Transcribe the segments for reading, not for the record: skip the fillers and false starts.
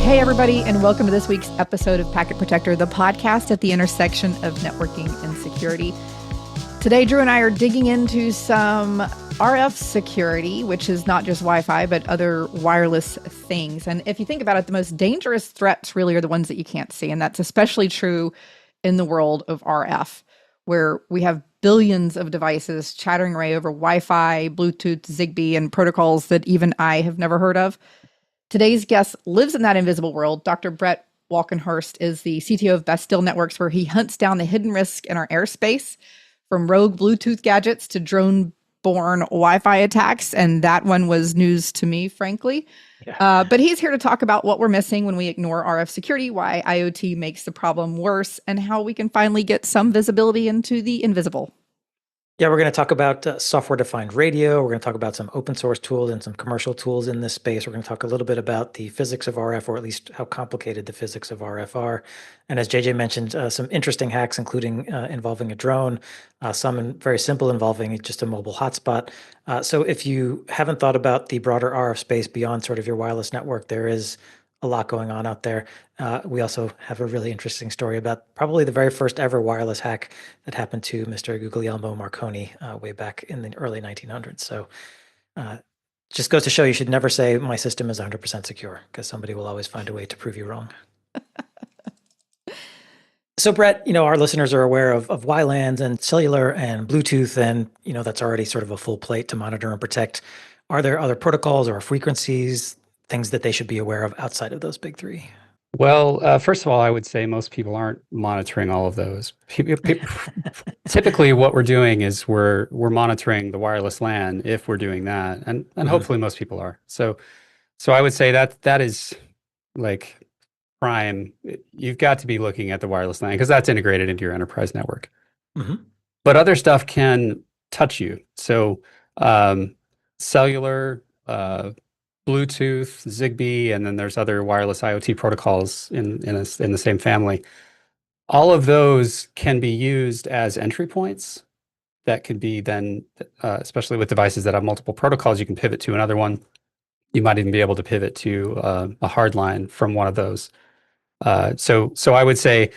Hey, everybody, and welcome to this week's episode of Packet Protector, the podcast at the intersection of networking and security. Today, Drew and I are digging into some RF security, which is not just Wi-Fi, but other wireless things. And if you think about it, the most dangerous threats really are the ones that you can't see. And that's especially true in the world of RF, where we have billions of devices chattering away over Wi-Fi, Bluetooth, Zigbee, and protocols that even I have never heard of. Today's guest lives in that invisible world. Dr. Brett Walkenhorst is the CTO of Bastille Networks, where he hunts down the hidden risk in our airspace, from rogue Bluetooth gadgets to drone-borne Wi-Fi attacks. And that one was news to me, frankly. Yeah. But he's here to talk about what we're missing when we ignore RF security, why IoT makes the problem worse, and how we can finally get some visibility into the invisible. Yeah, we're going to talk about software-defined radio. We're going to talk about some open source tools and some commercial tools in this space. We're going to talk a little bit about the physics of RF, or at least how complicated the physics of RF are. And as JJ mentioned, some interesting hacks, including involving a drone, some very simple involving just a mobile hotspot. So if you haven't thought about the broader RF space beyond sort of your wireless network, there is a lot going on out there. We also have a really interesting story about probably the very first ever wireless hack that happened to Mr. Guglielmo Marconi way back in the early 1900s. So just goes to show you should never say my system is 100% secure, because somebody will always find a way to prove you wrong. So Brett, our listeners are aware of WLANs and cellular and Bluetooth, and that's already sort of a full plate to monitor and protect. Are there other protocols or frequencies, things that they should be aware of outside of those big three? Well, first of all, I would say most people aren't monitoring all of those. Typically, what we're doing is we're monitoring the wireless LAN if we're doing that, and hopefully most people are. So I would say that is like prime. You've got to be looking at the wireless LAN because that's integrated into your enterprise network. Mm-hmm. But other stuff can touch you. So cellular. Bluetooth, Zigbee, and then there's other wireless IoT protocols in the same family. All of those can be used as entry points that could be then, especially with devices that have multiple protocols, you can pivot to another one. You might even be able to pivot to a hard line from one of those. So I would say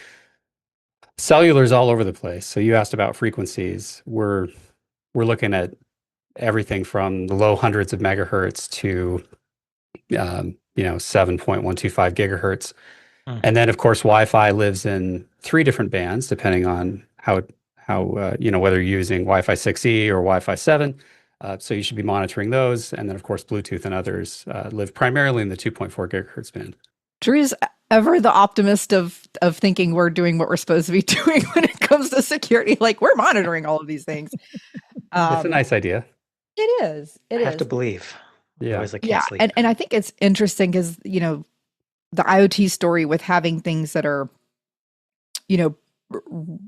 cellular is all over the place. So you asked about frequencies. We're looking at everything from the low hundreds of megahertz to 7.125 gigahertz. And then of course Wi-Fi lives in three different bands depending on how whether you're using Wi-Fi 6E or Wi-Fi 7. So you should be monitoring those. And then of course Bluetooth and others live primarily in the 2.4 gigahertz band. Drew is ever the optimist of thinking we're doing what we're supposed to be doing when it comes to security. Like, we're monitoring all of these things. It's a nice idea. It is. I have to believe. Yeah. Otherwise I can't sleep. And I think it's interesting because, the IoT story with having things that are,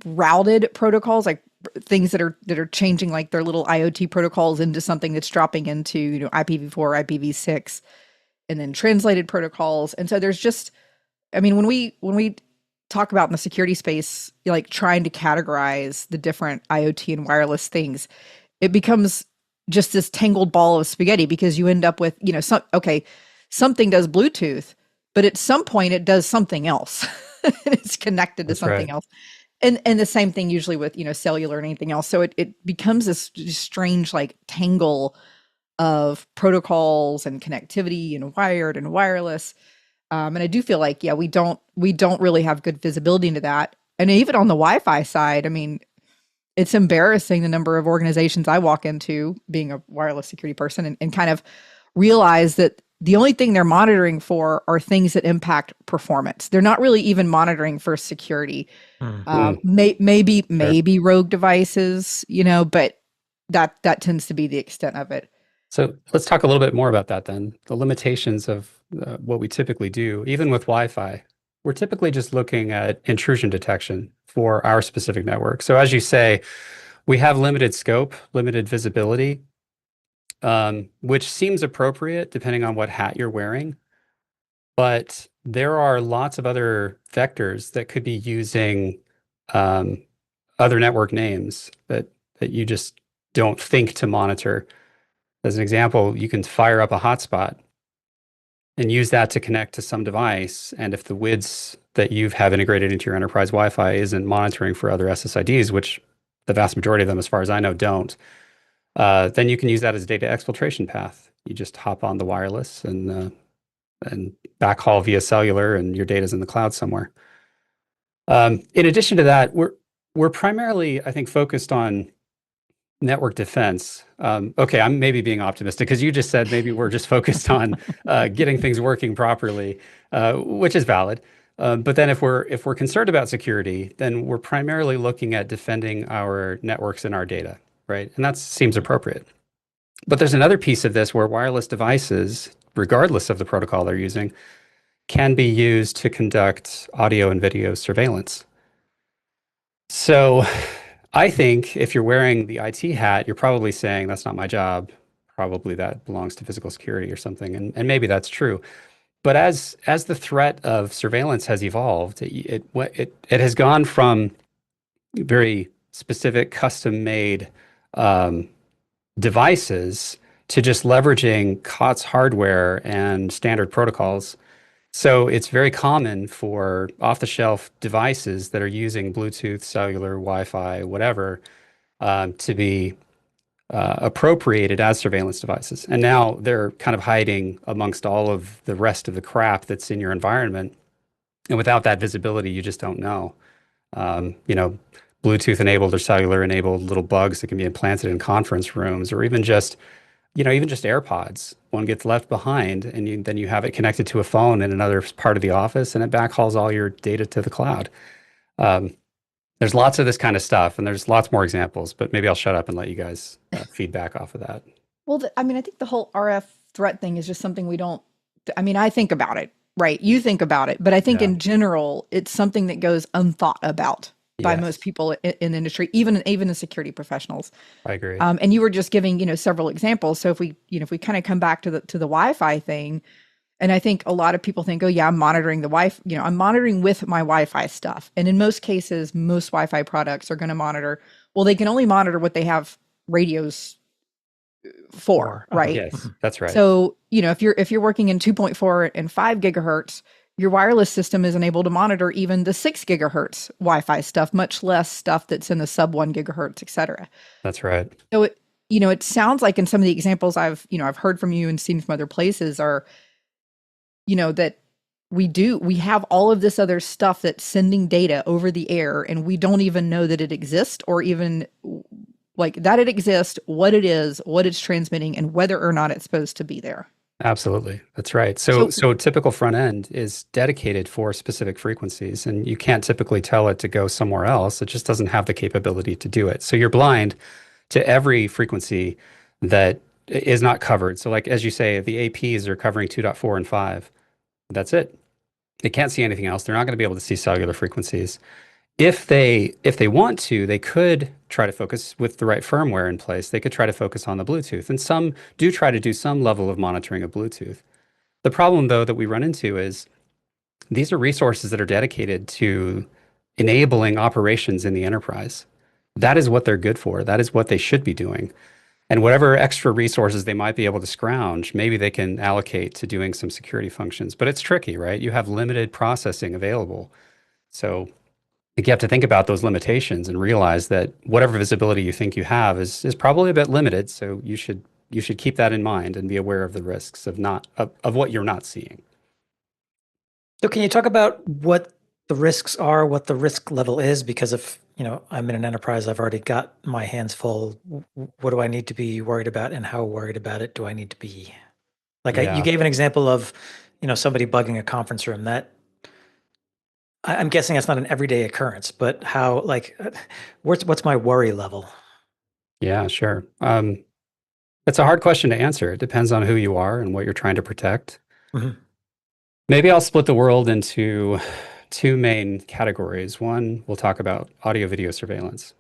routed protocols, like things that are changing like their little IoT protocols into something that's dropping into, IPv4, IPv6, and then translated protocols. And so there's just, when we talk about in the security space, like trying to categorize the different IoT and wireless things, it becomes just this tangled ball of spaghetti, because you end up with, something does Bluetooth, but at some point it does something else. It's connected to something else. And the same thing usually with, cellular and anything else. So it becomes this strange like tangle of protocols and connectivity and wired and wireless. And I do feel like, we don't really have good visibility into that. And even on the Wi-Fi side, it's embarrassing the number of organizations I walk into, being a wireless security person, and kind of realize that the only thing they're monitoring for are things that impact performance. They're not really even monitoring for security. Maybe rogue devices, but that tends to be the extent of it. So let's talk a little bit more about that then. The limitations of what we typically do, even with Wi-Fi. We're typically just looking at intrusion detection for our specific network. So as you say, we have limited scope, limited visibility, which seems appropriate depending on what hat you're wearing. But there are lots of other vectors that could be using other network names that you just don't think to monitor. As an example, you can fire up a hotspot and use that to connect to some device. And if the WIDs that you have integrated into your enterprise Wi-Fi isn't monitoring for other SSIDs, which the vast majority of them, as far as I know, don't, then you can use that as a data exfiltration path. You just hop on the wireless and backhaul via cellular, and your data's in the cloud somewhere. In addition to that, we're primarily, I think, focused on network defense. Okay, I'm maybe being optimistic because you just said maybe we're just focused on getting things working properly, which is valid. But then if we're concerned about security, then we're primarily looking at defending our networks and our data, right? And that seems appropriate. But there's another piece of this where wireless devices, regardless of the protocol they're using, can be used to conduct audio and video surveillance. So I think if you're wearing the IT hat, you're probably saying, that's not my job. Probably that belongs to physical security or something. And maybe that's true. But as the threat of surveillance has evolved, it has gone from very specific custom-made devices to just leveraging COTS hardware and standard protocols. So it's very common for off-the-shelf devices that are using Bluetooth, cellular, Wi-Fi, whatever, to be appropriated as surveillance devices. And now they're kind of hiding amongst all of the rest of the crap that's in your environment. And without that visibility, you just don't know. Bluetooth enabled or cellular enabled little bugs that can be implanted in conference rooms, or even just AirPods. One gets left behind, and then you have it connected to a phone in another part of the office, and it backhauls all your data to the cloud. There's lots of this kind of stuff, and there's lots more examples, but maybe I'll shut up and let you guys feedback off of that. Well, I think the whole RF threat thing is just something we don't, I think about it, right? You think about it, but I think in general, it's something that goes unthought about by most people in the industry, even the security professionals. I agree. And you were just giving, several examples. So if we kind of come back to the Wi-Fi thing, and I think a lot of people think, oh yeah, I'm monitoring the Wi-Fi, I'm monitoring with my Wi-Fi stuff. And in most cases, most Wi-Fi products are going to monitor. Well, they can only monitor what they have radios for, right? Yes, that's right. So, if you're working in 2.4 and 5 gigahertz, your wireless system isn't able to monitor even the 6 gigahertz Wi-Fi stuff, much less stuff that's in the sub 1 gigahertz, et cetera. That's right. So it sounds like in some of the examples I've heard from you and seen from other places are, that we have all of this other stuff that's sending data over the air, and we don't even know that it exists, or even like that it exists, what it is, what it's transmitting, and whether or not it's supposed to be there. Absolutely. That's right. So typical front end is dedicated for specific frequencies, and you can't typically tell it to go somewhere else. It just doesn't have the capability to do it. So you're blind to every frequency that is not covered. So like, as you say, the APs are covering 2.4 and 5. That's it. They can't see anything else. They're not going to be able to see cellular frequencies. If they want to, they could try to focus with the right firmware in place. They could try to focus on the Bluetooth, and some do try to do some level of monitoring of Bluetooth. The problem, though, that we run into is these are resources that are dedicated to enabling operations in the enterprise. That is what they're good for. That is what they should be doing. And whatever extra resources they might be able to scrounge, maybe they can allocate to doing some security functions. But it's tricky, right? You have limited processing available. So you have to think about those limitations and realize that whatever visibility you think you have is probably a bit limited. So you should keep that in mind and be aware of the risks of what you're not seeing. So can you talk about what the risks are, what the risk level is? Because if I'm in an enterprise, I've already got my hands full. What do I need to be worried about, and how worried about it do I need to be? Like you gave an example of somebody bugging a conference room. That I'm guessing that's not an everyday occurrence, but how, what's my worry level? Yeah, sure. It's a hard question to answer. It depends on who you are and what you're trying to protect. Mm-hmm. Maybe I'll split the world into two main categories. One, we'll talk about audio video surveillance.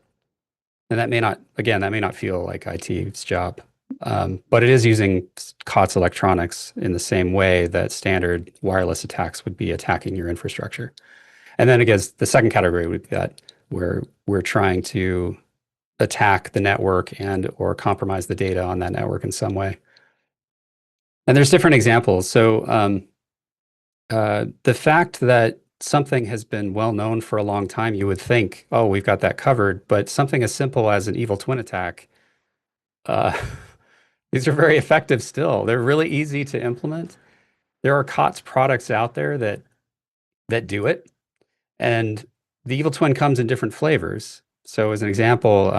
And that may not feel like IT's job, but it is using COTS electronics in the same way that standard wireless attacks would be attacking your infrastructure. And then again, the second category would be that where we're trying to attack the network and or compromise the data on that network in some way. And there's different examples. So the fact that something has been well known for a long time, you would think, oh, we've got that covered. But something as simple as an evil twin attack, uh, these are very effective still. They're really easy to implement. There are COTS products out there that do it. And the evil twin comes in different flavors. So as an example,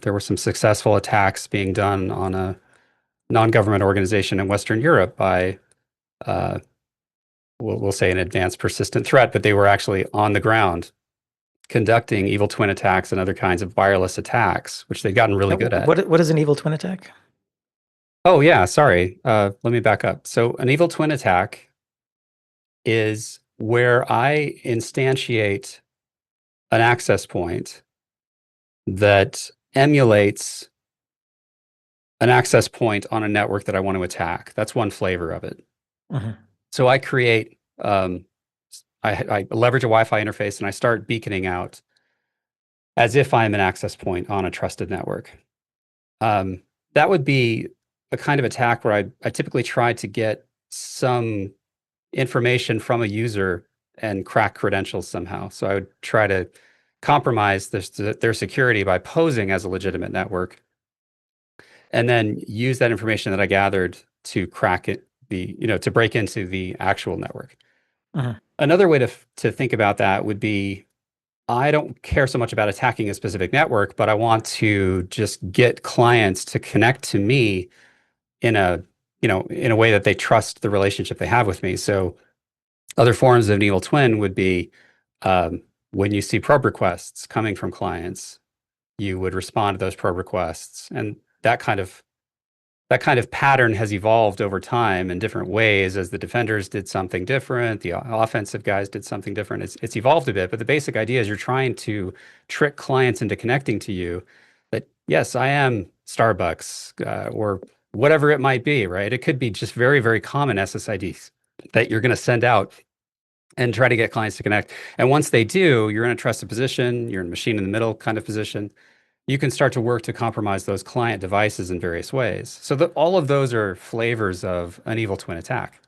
there were some successful attacks being done on a non-government organization in Western Europe by, we'll say, an advanced persistent threat, but they were actually on the ground conducting evil twin attacks and other kinds of wireless attacks, which they've gotten really good at. What is an evil twin attack? Oh, yeah, sorry. Let me back up. So an evil twin attack is where I instantiate an access point that emulates an access point on a network that I want to attack. That's one flavor of it. Mhm. So I create, I leverage a Wi-Fi interface and I start beaconing out as if I'm an access point on a trusted network. That would be a kind of attack where I typically try to get some information from a user and crack credentials somehow. So I would try to compromise their security by posing as a legitimate network, and then use that information that I gathered to crack it, to break into the actual network. Uh-huh. Another way to think about that would be, I don't care so much about attacking a specific network, but I want to just get clients to connect to me in a way that they trust the relationship they have with me. So other forms of an evil twin would be, when you see probe requests coming from clients, you would respond to those probe requests. And that kind of pattern has evolved over time in different ways as the defenders did something different, the offensive guys did something different. It's evolved a bit, but the basic idea is you're trying to trick clients into connecting to you that, yes, I am Starbucks, or whatever it might be, right? It could be just very, very common SSIDs that you're going to send out and try to get clients to connect. And once they do, you're in a trusted position, you're in a machine in the middle kind of position. You can start to work to compromise those client devices in various ways. So all of those are flavors of an evil twin attack.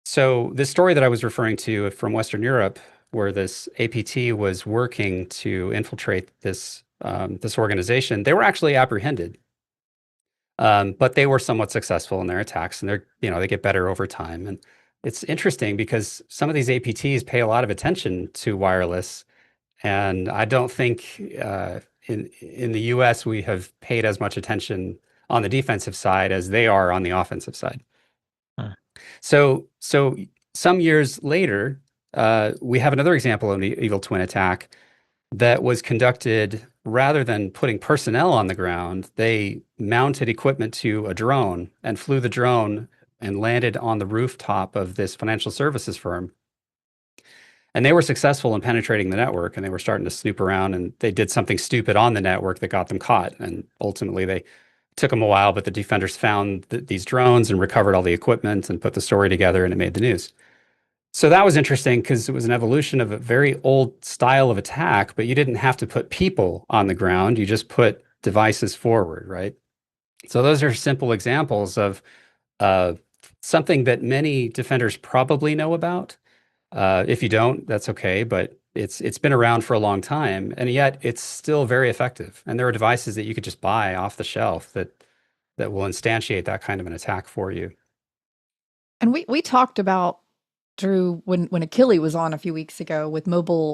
So this story that I was referring to from Western Europe, where this APT was working to infiltrate this organization, they were actually apprehended. But they were somewhat successful in their attacks, and they get better over time. And it's interesting because some of these APTs pay a lot of attention to wireless, and I don't think in the US we have paid as much attention on the defensive side as they are on the offensive side. Huh. So some years later, we have another example of an evil twin attack that was conducted. Rather than putting personnel on the ground, they mounted equipment to a drone and flew the drone and landed on the rooftop of this financial services firm. And they were successful in penetrating the network, and they were starting to snoop around, and they did something stupid on the network that got them caught. And ultimately, they took them a while, but the defenders found these drones and recovered all the equipment and put the story together, and it made the news. So that was interesting because it was an evolution of a very old style of attack, but you didn't have to put people on the ground. You just put devices forward, right? So those are simple examples of something that many defenders probably know about. If you don't, that's okay, but it's been around for a long time, and yet it's still very effective. And there are devices that you could just buy off the shelf that will instantiate that kind of an attack for you. And we talked about, Drew, when Achille was on a few weeks ago with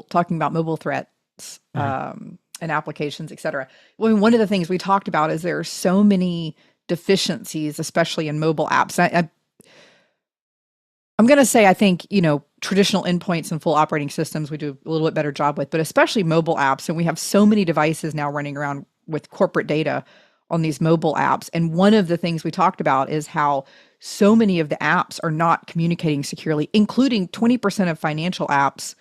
talking about mobile threats, and applications, et cetera. Well, one of the things we talked about is there are so many deficiencies, especially in mobile apps. I'm going to say, I think, traditional endpoints and full operating systems we do a little bit better job with, but especially mobile apps. And we have so many devices now running around with corporate data on these mobile apps. And one of the things we talked about is how so many of the apps are not communicating securely, including 20% of financial apps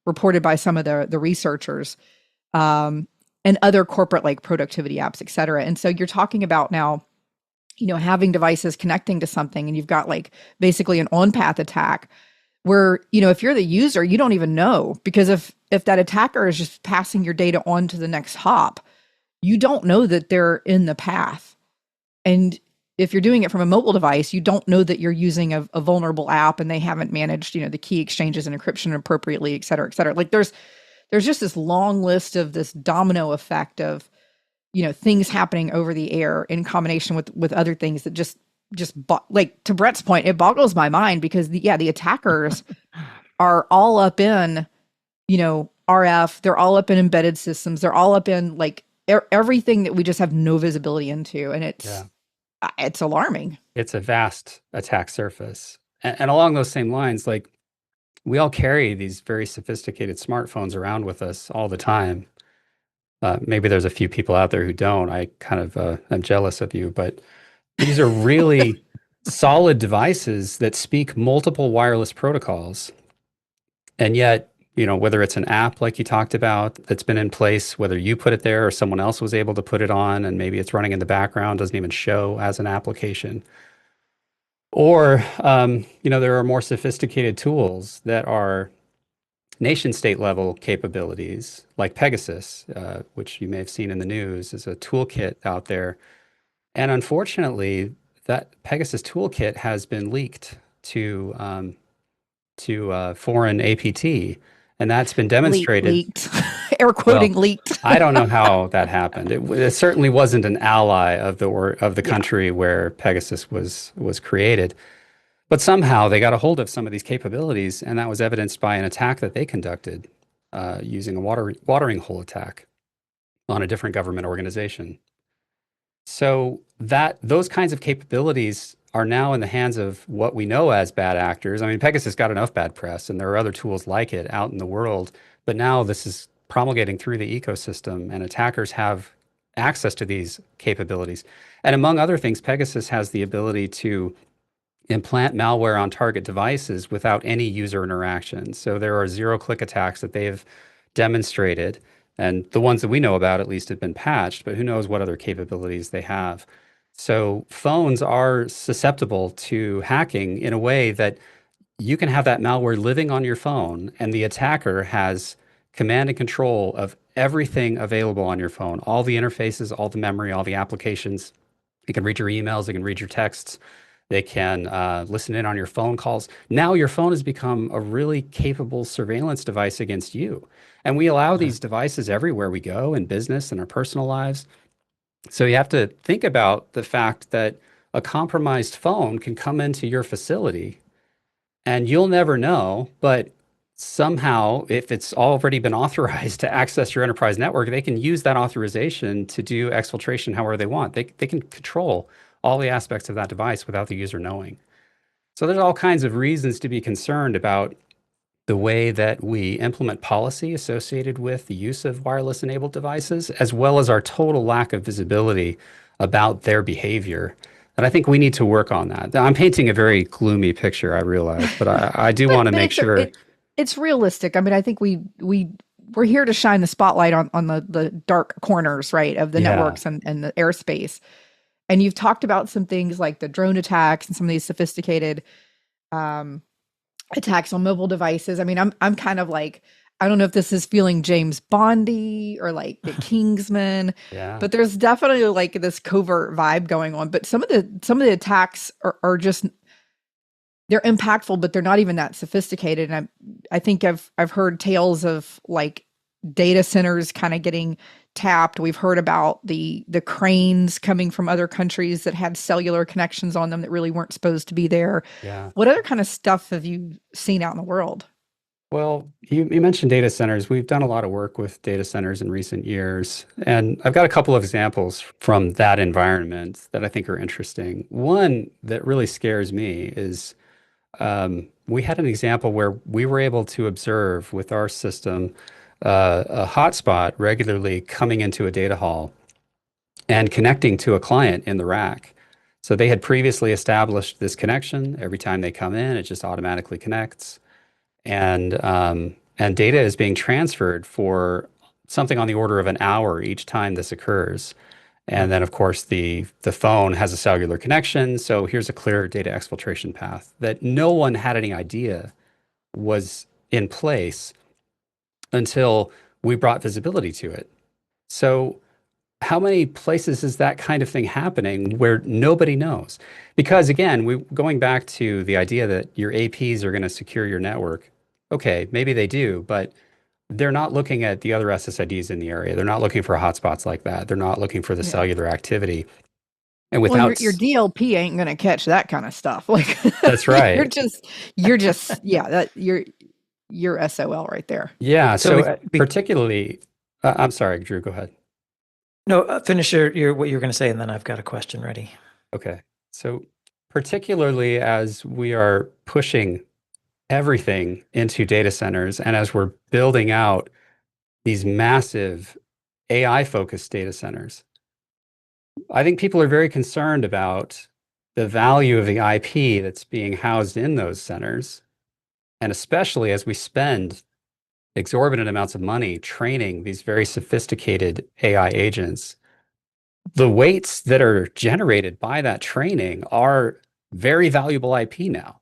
reported by some of the researchers, and other corporate like productivity apps, et cetera. And so you're talking about now, having devices connecting to something, and you've got like basically an on-path attack where, if you're the user, you don't even know, because if that attacker is just passing your data on to the next hop, you don't know that they're in the path. And if you're doing it from a mobile device, you don't know that you're using a vulnerable app and they haven't managed, the key exchanges and encryption appropriately, et cetera, et cetera. Like there's just this long list of this domino effect of, things happening over the air in combination with other things that like to Brett's point, it boggles my mind because the attackers are all up in, RF, they're all up in embedded systems, they're all up in like everything that we just have no visibility into. And it's alarming. It's a vast attack surface. And along those same lines, like we all carry these very sophisticated smartphones around with us all the time. Maybe there's a few people out there who don't. I kind of am jealous of you, but these are really solid devices that speak multiple wireless protocols. And yet, whether it's an app like you talked about that's been in place, whether you put it there or someone else was able to put it on, and maybe it's running in the background, doesn't even show as an application. Or, there are more sophisticated tools that are nation state level capabilities like Pegasus, which you may have seen in the news, is a toolkit out there. And unfortunately, that Pegasus toolkit has been leaked to foreign APT, and that's been demonstrated. Leaked. Air quoting leaked. I don't know how that happened. It certainly wasn't an ally of the country where Pegasus was created. But somehow they got a hold of some of these capabilities, and that was evidenced by an attack that they conducted using a watering hole attack on a different government organization. So those kinds of capabilities are now in the hands of what we know as bad actors. I mean, Pegasus got enough bad press, and there are other tools like it out in the world, but now this is promulgating through the ecosystem, and attackers have access to these capabilities. And among other things, Pegasus has the ability to implant malware on target devices without any user interaction. So there are zero-click attacks that they've demonstrated, and the ones that we know about at least have been patched, but who knows what other capabilities they have. So phones are susceptible to hacking in a way that you can have that malware living on your phone, and the attacker has command and control of everything available on your phone, all the interfaces, all the memory, all the applications. They can read your emails, they can read your texts, they can listen in on your phone calls. Now your phone has become a really capable surveillance device against you. And we allow these devices everywhere we go in business and our personal lives. So you have to think about the fact that a compromised phone can come into your facility and you'll never know, but somehow, if it's already been authorized to access your enterprise network, they can use that authorization to do exfiltration however they want. They can control all the aspects of that device without the user knowing. So there's all kinds of reasons to be concerned about the way that we implement policy associated with the use of wireless enabled devices, as well as our total lack of visibility about their behavior. And I think we need to work on that. I'm painting a very gloomy picture, I realize, but I do want to make sure. It's realistic. I mean, I think we're here to shine the spotlight on the dark corners, right, of the networks and the airspace. And you've talked about some things like the drone attacks and some of these sophisticated attacks on mobile devices. I mean, I'm kind of like, I don't know if this is feeling James Bondy or like the Kingsman, but there's definitely like this covert vibe going on. But some of the attacks are just, they're impactful, but they're not even that sophisticated. And I think I've heard tales of like data centers kind of getting tapped. We've heard about the cranes coming from other countries that had cellular connections on them that really weren't supposed to be there. Yeah. What other kind of stuff have you seen out in the world? Well, you mentioned data centers. We've done a lot of work with data centers in recent years, and I've got a couple of examples from that environment that I think are interesting. One that really scares me is we had an example where we were able to observe with our system a hotspot regularly coming into a data hall and connecting to a client in the rack. So they had previously established this connection. Every time they come in, it just automatically connects. And data is being transferred for something on the order of an hour each time this occurs. And then, of course, the phone has a cellular connection. So here's a clear data exfiltration path that no one had any idea was in place until we brought visibility to it. So how many places is that kind of thing happening where nobody knows? Because again, going back to the idea that your APs are going to secure your network. Okay, maybe they do, but they're not looking at the other SSIDs in the area. They're not looking for hotspots like that. They're not looking for the Yeah. cellular activity. And Well, without your DLP ain't going to catch that kind of stuff. Like that's right. you're just yeah, that you're SOL right there. Yeah. So So particularly, I'm sorry, Drew, go ahead. No, finish your what you were going to say, and then I've got a question ready. Okay. So particularly as we are pushing everything into data centers and as we're building out these massive AI focused data centers, I think people are very concerned about the value of the IP that's being housed in those centers. And especially as we spend exorbitant amounts of money training these very sophisticated AI agents, the weights that are generated by that training are very valuable IP now.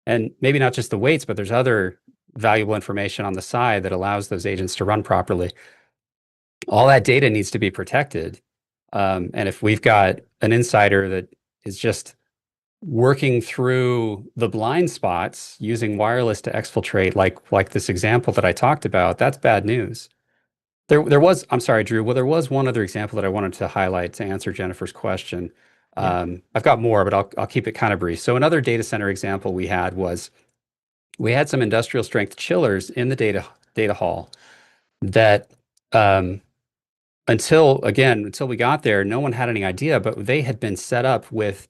And maybe not just the weights, but there's other valuable information on the side that allows those agents to run properly. All that data needs to be protected. And if we've got an insider that is just working through the blind spots using wireless to exfiltrate, like this example that I talked about, that's bad news. I'm sorry, Drew. Well, there was one other example that I wanted to highlight to answer Jennifer's question. I've got more, but I'll keep it kind of brief. So another data center example we had some industrial strength chillers in the data hall that until we got there, no one had any idea, but they had been set up with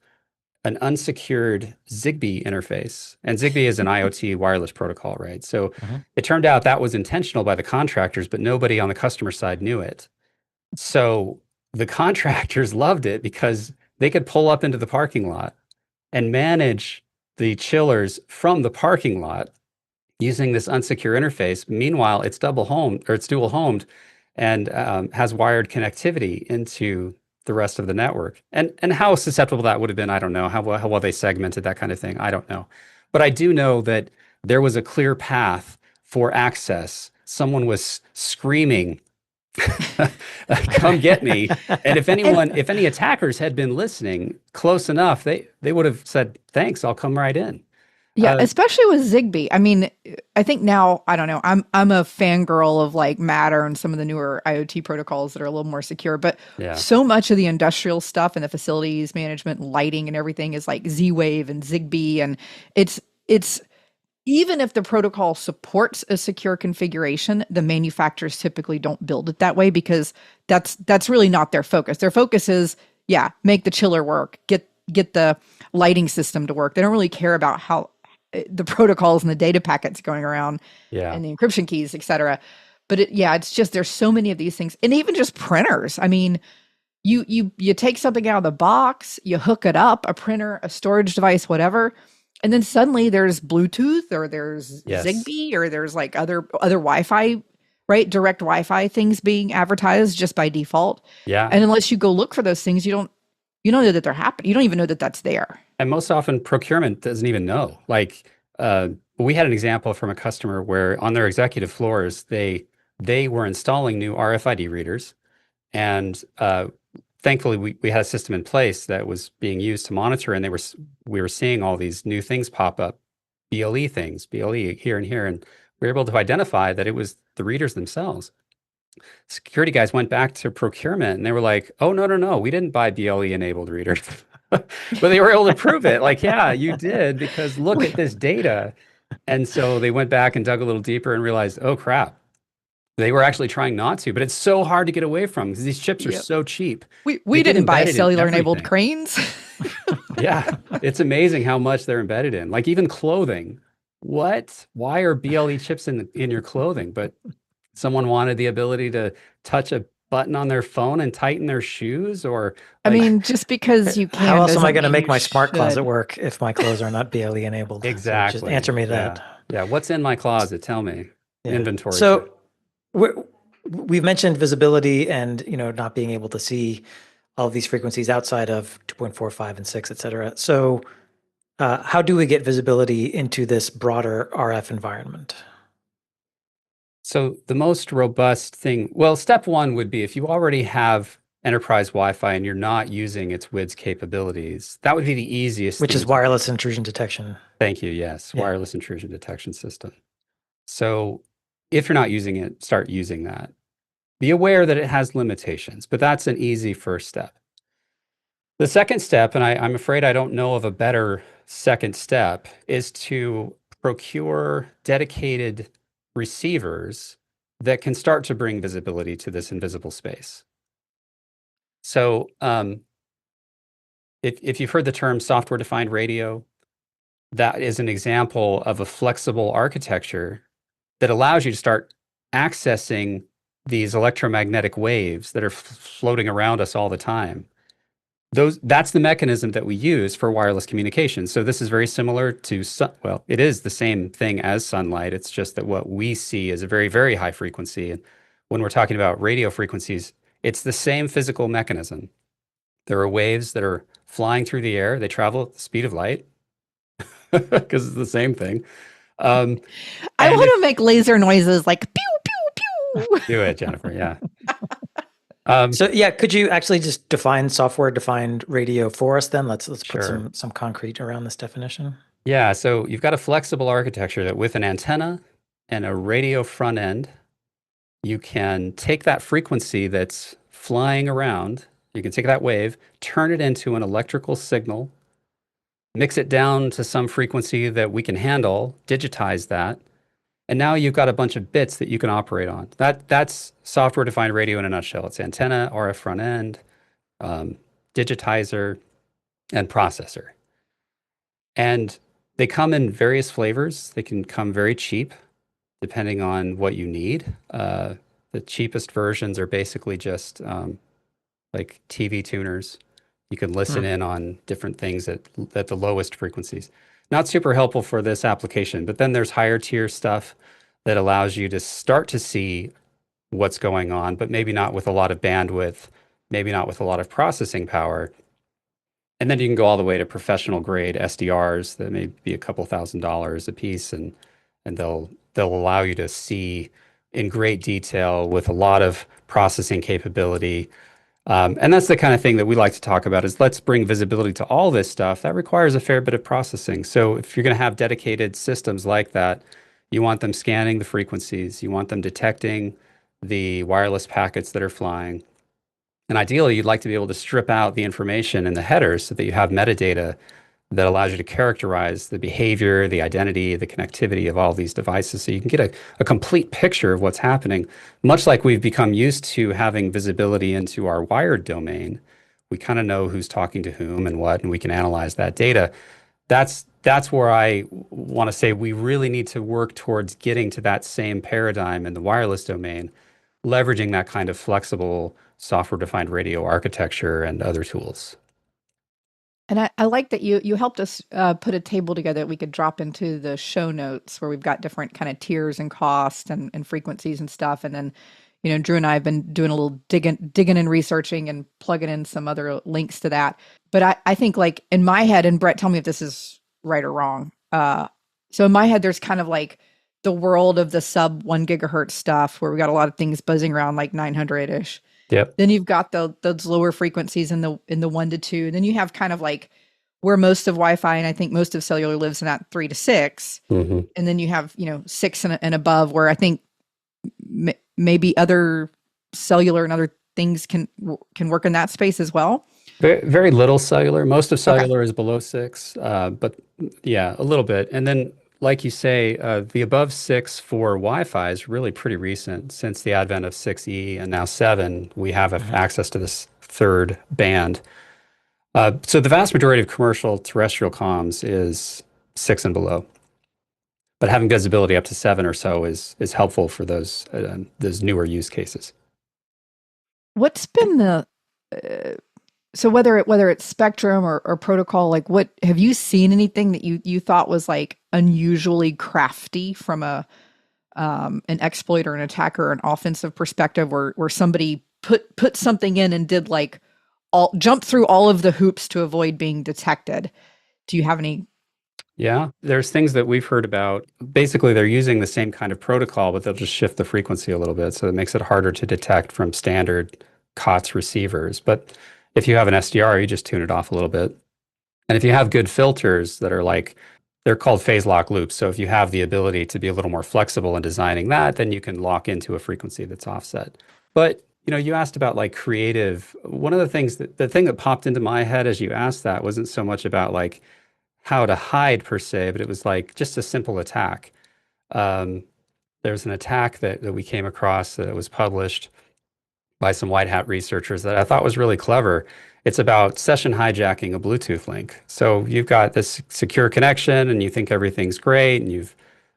an unsecured Zigbee interface. And Zigbee is an IoT wireless protocol, right? So it turned out that was intentional by the contractors, but nobody on the customer side knew it. So the contractors loved it because they could pull up into the parking lot and manage the chillers from the parking lot using this unsecure interface. Meanwhile, it's dual homed and has wired connectivity into the rest of the network. And how susceptible that would have been, I don't know. How well they segmented that kind of thing, I don't know. But I do know that there was a clear path for access. Someone was screaming, "Come get me!" And if any attackers had been listening close enough, they would have said, "Thanks, I'll come right in." Yeah, especially with Zigbee. I mean, I think now, I don't know, I'm a fangirl of like Matter and some of the newer IoT protocols that are a little more secure, but so much of the industrial stuff and the facilities management, lighting and everything is like Z-Wave and Zigbee. And it's even if the protocol supports a secure configuration, the manufacturers typically don't build it that way because that's really not their focus. Their focus is, make the chiller work, get the lighting system to work. They don't really care about how the protocols and the data packets going around and the encryption keys, et cetera. But it's just, there's so many of these things. And even just printers. I mean, you take something out of the box, you hook it up, a printer, a storage device, whatever. And then suddenly there's Bluetooth or there's Zigbee or there's like other Wi-Fi, right? Direct Wi-Fi things being advertised just by default. Yeah. And unless you go look for those things, you don't know that they're happening. You don't even know that that's there. And most often procurement doesn't even know. Like we had an example from a customer where on their executive floors, they were installing new RFID readers. And thankfully, we had a system in place that was being used to monitor. And we were seeing all these new things pop up, BLE things, BLE here and here. And we were able to identify that it was the readers themselves. Security guys went back to procurement and they were like, "Oh, no, we didn't buy BLE enabled readers." But they were able to prove it. Like, yeah, you did, because look at this data. And so they went back and dug a little deeper and realized, oh crap, they were actually trying not to. But it's so hard to get away from because these chips are so cheap. We didn't buy cellular enabled cranes. Yeah, it's amazing how much they're embedded in. Like even clothing. What? Why are BLE chips in your clothing? But someone wanted the ability to touch a button on their phone and tighten their shoes, or I mean, just because you can. How else am I going to make my smart closet work if my clothes are not BLE enabled? Exactly. So just answer me that. Yeah. What's in my closet? Tell me. Inventory. So we've mentioned visibility and not being able to see all of these frequencies outside of 2.4, 5, and 6, et cetera. So how do we get visibility into this broader RF environment? So the most robust thing, well, step one would be if you already have enterprise Wi-Fi and you're not using its WIDS capabilities, that would be the easiest Which thing is to wireless intrusion detection. Thank you. Yes, Yeah. wireless intrusion detection system. So if you're not using it, start using that. Be aware that it has limitations, but that's an easy first step. The second step, and I'm afraid I don't know of a better second step, is to procure dedicated receivers that can start to bring visibility to this invisible space. So if you've heard the term software-defined radio, that is an example of a flexible architecture that allows you to start accessing these electromagnetic waves that are floating around us all the time. That's the mechanism that we use for wireless communication. So this is very similar to well, it is the same thing as sunlight. It's just that what we see is a very, very high frequency. And when we're talking about radio frequencies, it's the same physical mechanism. There are waves that are flying through the air. They travel at the speed of light because it's the same thing. I want to make laser noises like pew, pew, pew. Do it, Jennifer. Yeah. So yeah, could you actually just define software-defined radio for us then? Let's Sure. put some concrete around this definition. Yeah, so you've got a flexible architecture that with an antenna and a radio front end, you can take that frequency that's flying around, you can take that wave, turn it into an electrical signal, mix it down to some frequency that we can handle, digitize that, and now you've got a bunch of bits that you can operate on. That's software-defined radio in a nutshell. It's antenna, RF front end, digitizer, and processor. And they come in various flavors. They can come very cheap, depending on what you need. The cheapest versions are basically just like TV tuners. You can listen in on different things at the lowest frequencies. Not super helpful for this application, but then there's higher tier stuff that allows you to start to see what's going on, but maybe not with a lot of bandwidth, maybe not with a lot of processing power. And then you can go all the way to professional grade SDRs that may be a couple $1,000s a piece, and they'll allow you to see in great detail with a lot of processing capability. And that's the kind of thing that we like to talk about is let's bring visibility to all this stuff. That requires a fair bit of processing. So if you're going to have dedicated systems like that, you want them scanning the frequencies, you want them detecting the wireless packets that are flying. And ideally, you'd like to be able to strip out the information in the headers so that you have metadata that allows you to characterize the behavior, the identity, the connectivity of all these devices so you can get a complete picture of what's happening. Much like we've become used to having visibility into our wired domain, we kind of know who's talking to whom and what, and we can analyze that data. That's where I want to say we really need to work towards getting to that same paradigm in the wireless domain, leveraging that kind of flexible software-defined radio architecture and other tools. And I like that you helped us put a table together that we could drop into the show notes where we've got different kind of tiers and cost and frequencies and stuff. And then, Drew and I have been doing a little digging and researching and plugging in some other links to that. But I think like in my head, and Brett, tell me if this is right or wrong. So in my head, there's kind of like the world of the sub 1 gigahertz stuff where we got a lot of things buzzing around like 900-ish. Yep. Then you've got those lower frequencies in the 1 to 2. And then you have kind of like where most of Wi-Fi and I think most of cellular lives in that 3 to 6. Mm-hmm. And then you have 6 and above where I think maybe other cellular and other things can work in that space as well. Very, very little cellular. Most of cellular is below 6, but yeah, a little bit. And then, like you say, the above 6 for Wi-Fi is really pretty recent. Since the advent of 6E and now 7, we have access to this third band. So the vast majority of commercial terrestrial comms is 6 and below. But having visibility up to 7 or so is helpful for those newer use cases. What's been the so whether it's spectrum or protocol, like what have you seen anything that you thought was like unusually crafty from an exploit or an attacker or an offensive perspective where somebody put something in and did like jump through all of the hoops to avoid being detected? Do you have any Yeah, there's things that we've heard about. Basically, they're using the same kind of protocol, but they'll just shift the frequency a little bit. So it makes it harder to detect from standard COTS receivers. But if you have an SDR, you just tune it off a little bit. And if you have good filters that are like, they're called phase lock loops. So if you have the ability to be a little more flexible in designing that, then you can lock into a frequency that's offset. But you asked about like creative. One of the things the thing that popped into my head as you asked that wasn't so much about like how to hide per se, but it was like just a simple attack. Um, there's an attack that we came across that was published by some white hat researchers that I thought was really clever. It's about session hijacking a Bluetooth link. So you've got this secure connection and you think everything's great and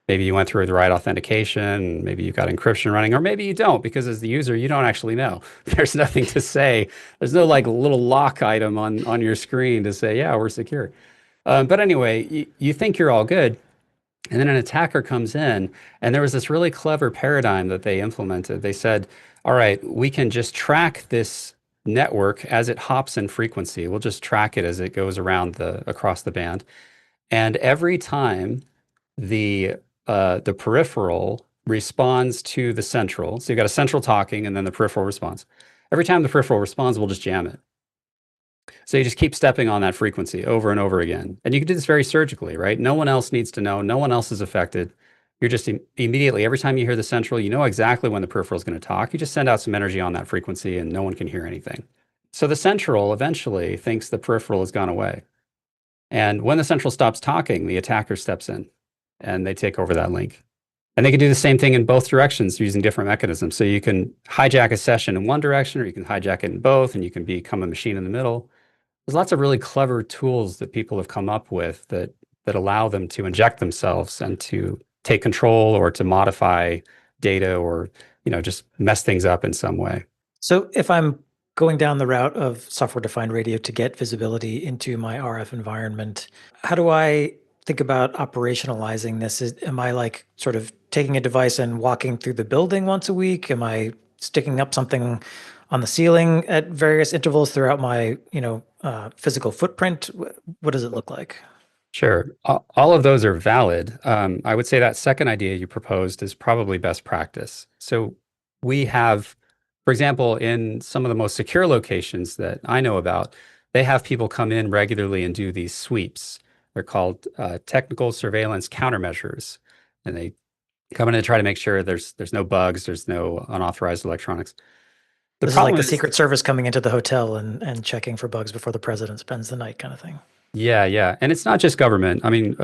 maybe you went through the right authentication, maybe you've got encryption running, or maybe you don't, because as the user, you don't actually know. There's nothing to say. There's no like little lock item on your screen to say, yeah, we're secure. But anyway, you think you're all good. And then an attacker comes in, and there was this really clever paradigm that they implemented. They said, all right, we can just track this network as it hops in frequency. We'll just track it as it goes around across the band. And every time the peripheral responds to the central, so you've got a central talking and then the peripheral responds. Every time the peripheral responds, we'll just jam it. So you just keep stepping on that frequency over and over again. And you can do this very surgically, right? No one else needs to know. No one else is affected. You're just immediately, every time you hear the central, you know exactly when the peripheral is going to talk. You just send out some energy on that frequency and no one can hear anything. So the central eventually thinks the peripheral has gone away. And when the central stops talking, the attacker steps in and they take over that link. And they can do the same thing in both directions using different mechanisms. So you can hijack a session in one direction or you can hijack it in both and you can become a machine in the middle. There's lots of really clever tools that people have come up with that allow them to inject themselves and to take control or to modify data or just mess things up in some way. So if I'm going down the route of software-defined radio to get visibility into my RF environment, how do I think about operationalizing this? Am I like sort of taking a device and walking through the building once a week? Am I sticking up something on the ceiling at various intervals throughout my, physical footprint? What does it look like? Sure. All of those are valid. I would say that second idea you proposed is probably best practice. So we have, for example, in some of the most secure locations that I know about, they have people come in regularly and do these sweeps. They're called technical surveillance countermeasures. And they come in and try to make sure there's no bugs, there's no unauthorized electronics. This is like the Secret Service coming into the hotel and checking for bugs before the president spends the night kind of thing. Yeah, yeah. And it's not just government. I mean,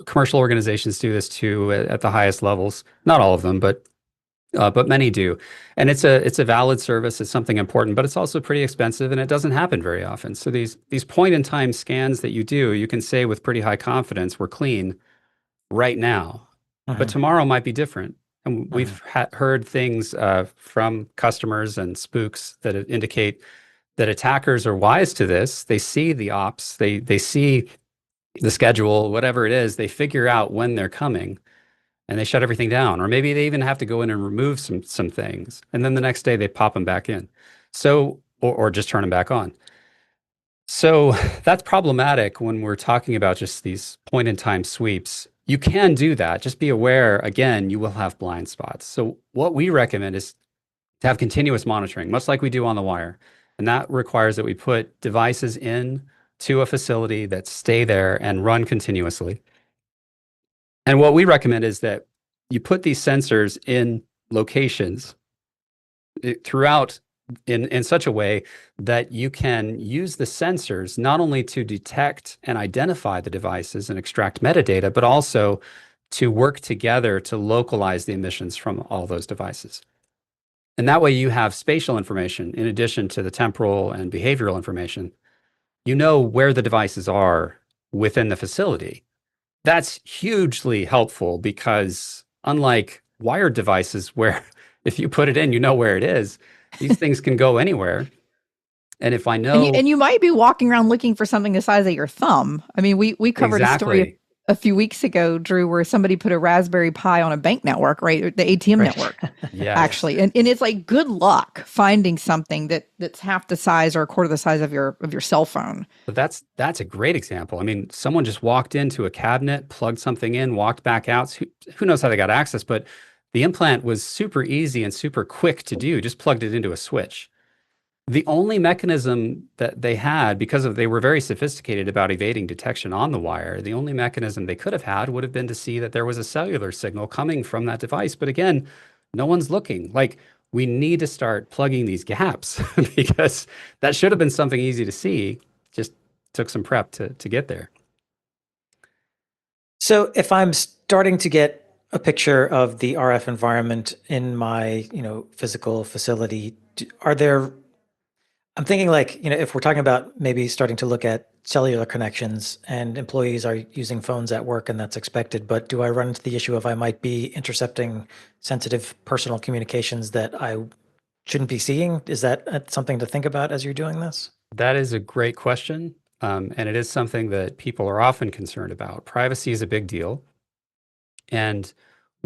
commercial organizations do this too at the highest levels. Not all of them, but many do. And it's a valid service. It's something important, but it's also pretty expensive and it doesn't happen very often. So these point in time scans that you do, you can say with pretty high confidence, we're clean right now. But tomorrow might be different. And we've heard things from customers and spooks that indicate that attackers are wise to this. They see the ops, they see the schedule, whatever it is, they figure out when they're coming and they shut everything down. Or maybe they even have to go in and remove some things. And then the next day they pop them back in. So, or just turn them back on. So that's problematic when we're talking about just these point in time sweeps. You can do that. Just be aware, again, you will have blind spots. So what we recommend is to have continuous monitoring, much like we do on the wire. And that requires that we put devices in to a facility that stay there and run continuously. And what we recommend is that you put these sensors in locations throughout in such a way that you can use the sensors not only to detect and identify the devices and extract metadata, but also to work together to localize the emissions from all those devices. And that way you have spatial information in addition to the temporal and behavioral information. You know where the devices are within the facility. That's hugely helpful because unlike wired devices where if you put it in, you know where it is, these things can go anywhere. And if I know... And you might be walking around looking for something the size of your thumb. I mean, we covered a story a few weeks ago, Drew, where somebody put a Raspberry Pi on a bank network, right? The ATM Right. network, Yes. actually. And it's like good luck finding something that's half the size or a quarter the size of your cell phone. But that's a great example. I mean, someone just walked into a cabinet, plugged something in, walked back out. Who knows how they got access, but the implant was super easy and super quick to do. Just plugged it into a switch. The only mechanism that they had, they were very sophisticated about evading detection on the wire, the only mechanism they could have had would have been to see that there was a cellular signal coming from that device. But again, no one's looking. Like, we need to start plugging these gaps because that should have been something easy to see. Just took some prep to get there. So if I'm starting to get a picture of the RF environment in my, physical facility, I'm thinking like, if we're talking about maybe starting to look at cellular connections and employees are using phones at work and that's expected, but do I run into the issue of I might be intercepting sensitive personal communications that I shouldn't be seeing? Is that something to think about as you're doing this? That is a great question. And it is something that people are often concerned about. Privacy is a big deal. And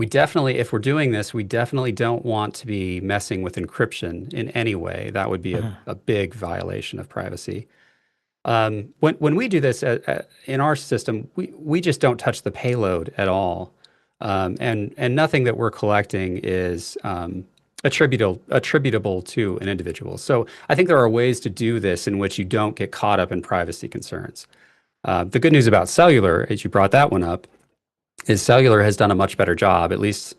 if we're doing this, we definitely don't want to be messing with encryption in any way. That would be a big violation of privacy. When we do this in our system, we just don't touch the payload at all. And nothing that we're collecting is attributable to an individual. So I think there are ways to do this in which you don't get caught up in privacy concerns. The good news about cellular, as you brought that one up, is cellular has done a much better job, at least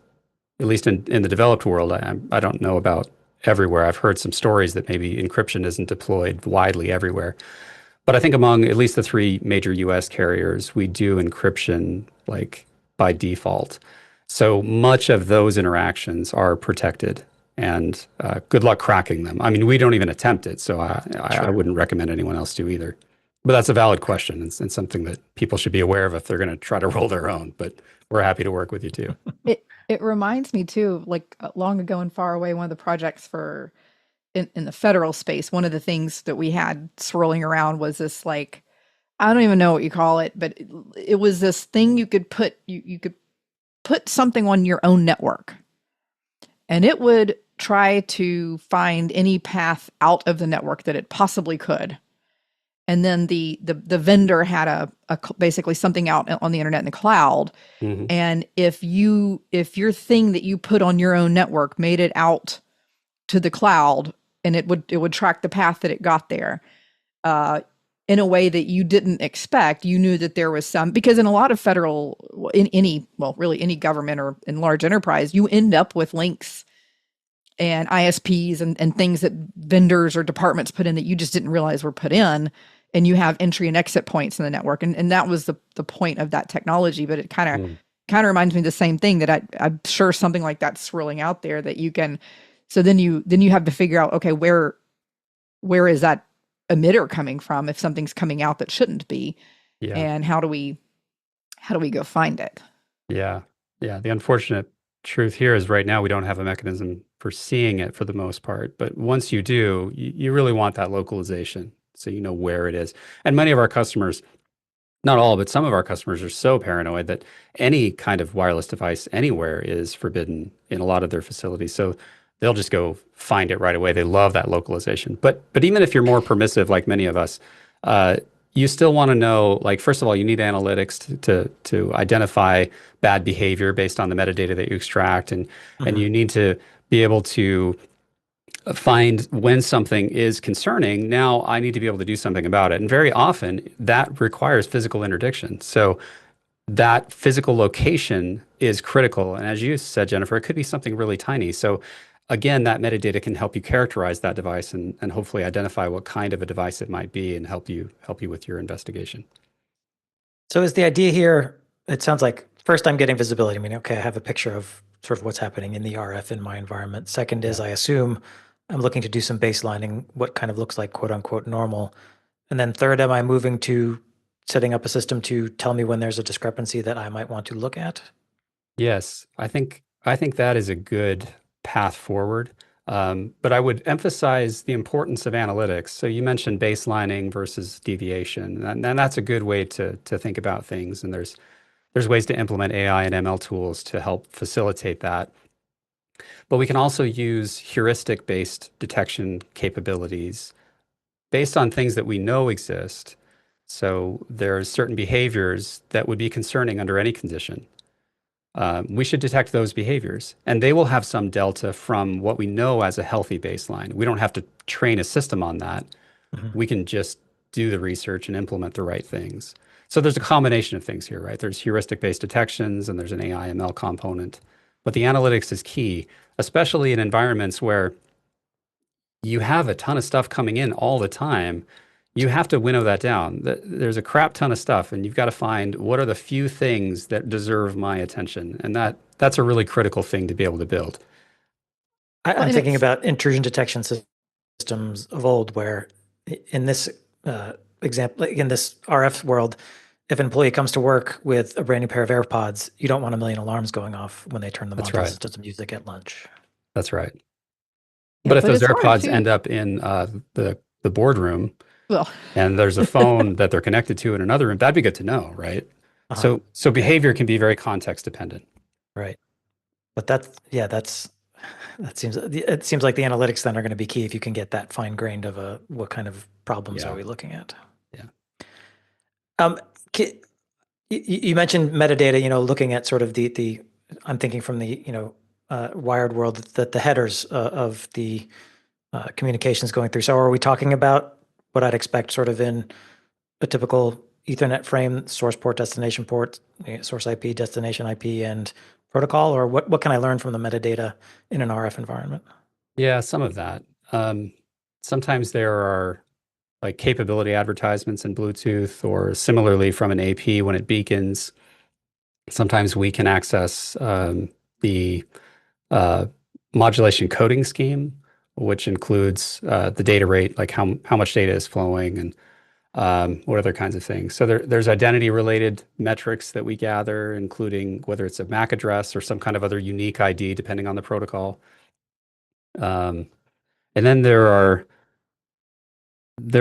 in the developed world. I don't know about everywhere. I've heard some stories that maybe encryption isn't deployed widely everywhere. But I think among at least the three major US carriers, we do encryption like by default. So much of those interactions are protected, and good luck cracking them. I mean, we don't even attempt it, so I wouldn't recommend anyone else do either. But that's a valid question and something that people should be aware of if they're going to try to roll their own. But we're happy to work with you too. It reminds me too, like long ago and far away, one of the projects in the federal space, one of the things that we had swirling around was this, like, I don't even know what you call it, but it was this thing you could put something on your own network, and it would try to find any path out of the network that it possibly could. And then the vendor had basically something out on the internet in the cloud. Mm-hmm. And if your thing that you put on your own network made it out to the cloud, and it would track the path that it got there, in a way that you didn't expect, you knew that there was because in a lot of really any government or in large enterprise, you end up with links and ISPs and things that vendors or departments put in that you just didn't realize were put in, and you have entry and exit points in the network. And that was the point of that technology. But it kind of reminds me of the same thing, that I'm sure something like that's swirling out there that you can, so then you have to figure out, okay, where is that emitter coming from if something's coming out that shouldn't be? Yeah. And how do we go find it? Yeah. The unfortunate truth here is right now we don't have a mechanism for seeing it for the most part. But once you do, you really want that localization so you know where it is. And many of our customers, not all, but some of our customers are so paranoid that any kind of wireless device anywhere is forbidden in a lot of their facilities. So they'll just go find it right away. They love that localization. But even if you're more permissive, like many of us, you still want to know, like, first of all, you need analytics to identify bad behavior based on the metadata that you extract. And you need to be able to find when something is concerning. Now I need to be able to do something about it. And very often that requires physical interdiction. So that physical location is critical. And as you said, Jennifer, it could be something really tiny. So again, that metadata can help you characterize that device and hopefully identify what kind of a device it might be and help you with your investigation. So is the idea here, it sounds like first I'm getting visibility. I mean, okay, I have a picture of sort of what's happening in the RF in my environment. Second is I assume I'm looking to do some baselining, what kind of looks like quote unquote normal. And then third, am I moving to setting up a system to tell me when there's a discrepancy that I might want to look at? Yes, I think that is a good path forward. But I would emphasize the importance of analytics. So you mentioned baselining versus deviation, and that's a good way to think about things. And there's There's ways to implement AI and ML tools to help facilitate that. But we can also use heuristic-based detection capabilities based on things that we know exist. So there's certain behaviors that would be concerning under any condition. We should detect those behaviors, and they will have some delta from what we know as a healthy baseline. We don't have to train a system on that. We can just do the research and implement the right things. So there's a combination of things here, right? There's heuristic-based detections and there's an AI ML component. But the analytics is key, especially in environments where you have a ton of stuff coming in all the time. You have to winnow that down. There's a crap ton of stuff, and you've got to find what are the few things that deserve my attention. And that's a really critical thing to be able to build. I'm thinking about intrusion detection systems of old, where in this example, in this RF world, if an employee comes to work with a brand new pair of AirPods, you don't want a million alarms going off when they turn them on to listen to some music at lunch. That's right. Yeah, but if but those it's hard, AirPods too. end up in the boardroom Well, and there's a phone that they're connected to in another room, that'd be good to know, right? So behavior can be very context dependent. Right. But it seems like the analytics then are going to be key if you can get that fine grained of what kind of problems are we looking at? Yeah. You mentioned metadata, looking at sort of I'm thinking from the, wired world, that the headers of the communications going through. So are we talking about what I'd expect sort of in a typical Ethernet frame, source port, destination port, source IP, destination IP, and protocol? Or what can I learn from the metadata in an RF environment? Yeah, some of that. Sometimes there are like capability advertisements in Bluetooth, or similarly from an AP when it beacons. Sometimes we can access the modulation coding scheme, which includes the data rate, like how much data is flowing, and what other kinds of things. So there's identity-related metrics that we gather, including whether it's a MAC address or some kind of other unique ID, depending on the protocol. And then there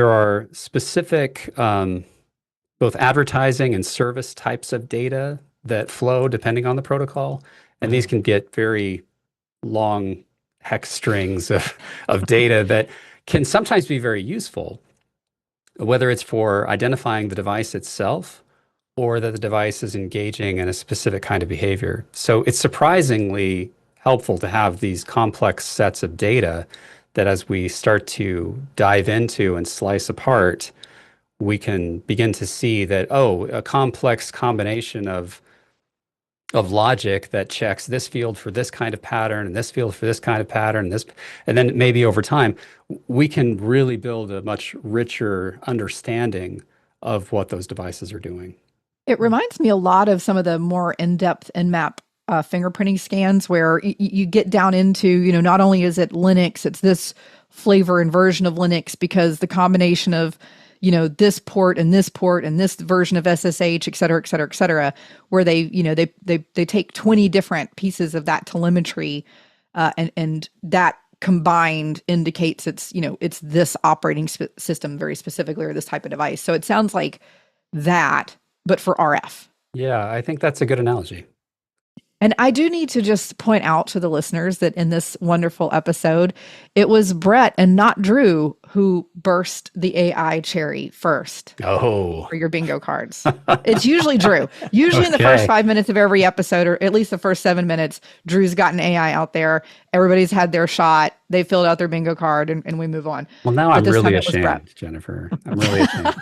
are specific both advertising and service types of data that flow depending on the protocol, and these can get very long hex strings of data that can sometimes be very useful, whether it's for identifying the device itself or that the device is engaging in a specific kind of behavior. So it's surprisingly helpful to have these complex sets of data that, as we start to dive into and slice apart, we can begin to see that, a complex combination of logic that checks this field for this kind of pattern and this field for this kind of pattern, and then maybe over time, we can really build a much richer understanding of what those devices are doing. it reminds me a lot of some of the more in-depth Nmap fingerprinting scans, where you get down into, not only is it Linux, it's this flavor and version of Linux, because the combination of, this port and this version of SSH, et cetera, et cetera, et cetera, where they take 20 different pieces of that telemetry, and that combined indicates it's this operating system very specifically, or this type of device. So it sounds like that, but for RF. Yeah, I think that's a good analogy. And I do need to just point out to the listeners that in this wonderful episode, it was Brett and not Drew who burst the AI cherry first for your bingo cards. It's usually Drew. Usually in the first 5 minutes of every episode, or at least the first 7 minutes, Drew's gotten AI out there. Everybody's had their shot. They filled out their bingo card, and we move on. Well, now I'm really ashamed, Jennifer. I'm really ashamed.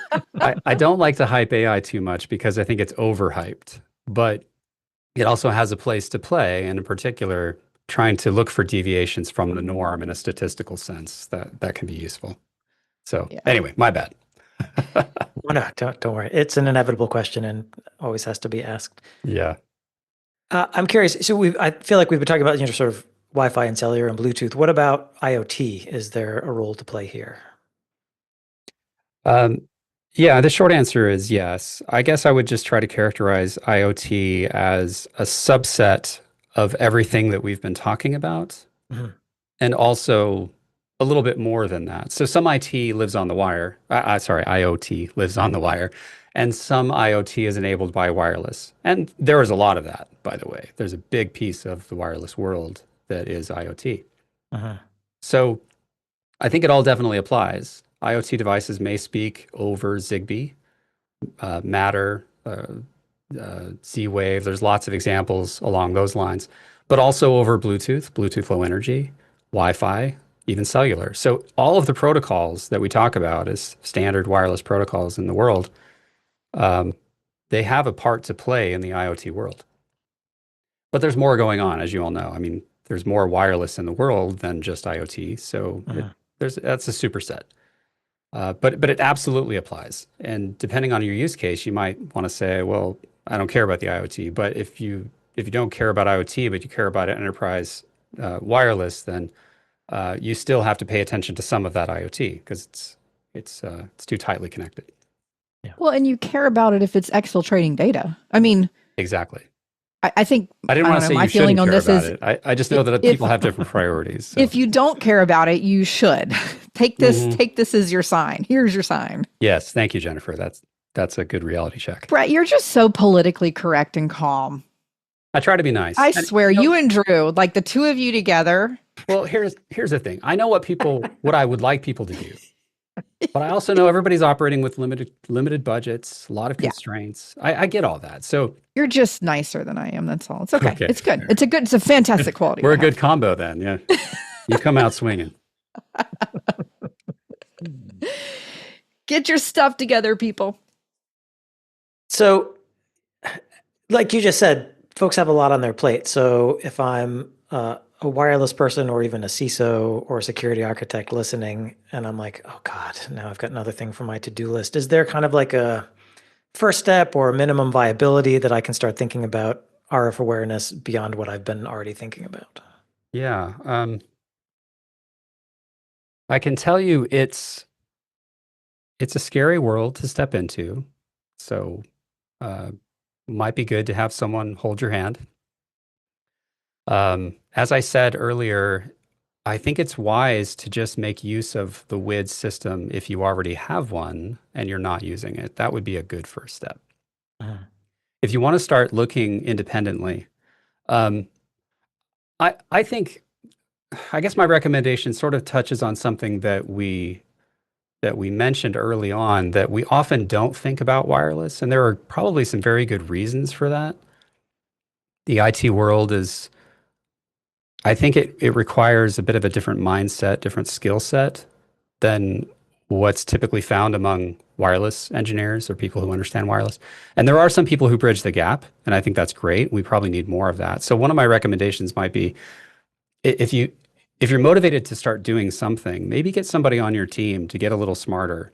I don't like to hype AI too much because I think it's overhyped, but it also has a place to play, and in particular, trying to look for deviations from the norm in a statistical sense that can be useful. So anyway, my bad. No, don't worry. It's an inevitable question and always has to be asked. Yeah. I'm curious. So I feel like we've been talking about sort of Wi-Fi and cellular and Bluetooth. What about IoT? Is there a role to play here? Yeah, the short answer is yes. I guess I would just try to characterize IoT as a subset of everything that we've been talking about, and also a little bit more than that. So some IT lives on the wire. Sorry, IoT lives on the wire, and some IoT is enabled by wireless. And there is a lot of that, by the way. There's a big piece of the wireless world that is IoT. Uh-huh. So I think it all definitely applies. IoT devices may speak over Zigbee, Matter, Z-Wave. There's lots of examples along those lines, but also over Bluetooth, Bluetooth Low Energy, Wi-Fi, even cellular. So all of the protocols that we talk about as standard wireless protocols in the world, they have a part to play in the IoT world. But there's more going on, as you all know. I mean, there's more wireless in the world than just IoT. So that's a superset. But it absolutely applies. And depending on your use case, you might want to say, well, I don't care about the IoT. But if you don't care about IoT, but you care about enterprise wireless, then you still have to pay attention to some of that IoT because it's too tightly connected. Yeah. Well, and you care about it if it's exfiltrating data. I mean, exactly. I think I didn't want to say my you feeling shouldn't on care this about is it. I just know that people have different priorities. So. if you don't care about it, you should take this as your sign. Here's your sign. Yes, thank you, Jennifer. That's a good reality check. Brett, you're just so politically correct and calm. I try to be nice. I swear, you and Drew, like the two of you together. Well, here's the thing. I know what I would like people to do. But I also know everybody's operating with limited budgets, a lot of constraints. I get all that. So you're just nicer than I am. That's all. It's okay. It's good. It's a fantastic quality. We're a good combo then. Yeah. You come out swinging. Get your stuff together, people. So, like you just said, folks have a lot on their plate. So if I'm a wireless person or even a CISO or a security architect listening, and I'm like, oh God, now I've got another thing for my to-do list. Is there kind of like a first step or minimum viability that I can start thinking about RF awareness beyond what I've been already thinking about? Yeah. I can tell you it's a scary world to step into. So might be good to have someone hold your hand. As I said earlier, I think it's wise to just make use of the WID system if you already have one and you're not using it. That would be a good first step. If you want to start looking independently, I guess my recommendation sort of touches on something that we mentioned early on, that we often don't think about wireless, and there are probably some very good reasons for that. The IT world is, I think it requires a bit of a different mindset, different skill set than what's typically found among wireless engineers or people who understand wireless. And there are some people who bridge the gap, and I think that's great. We probably need more of that. So one of my recommendations might be, if you're motivated to start doing something, maybe get somebody on your team to get a little smarter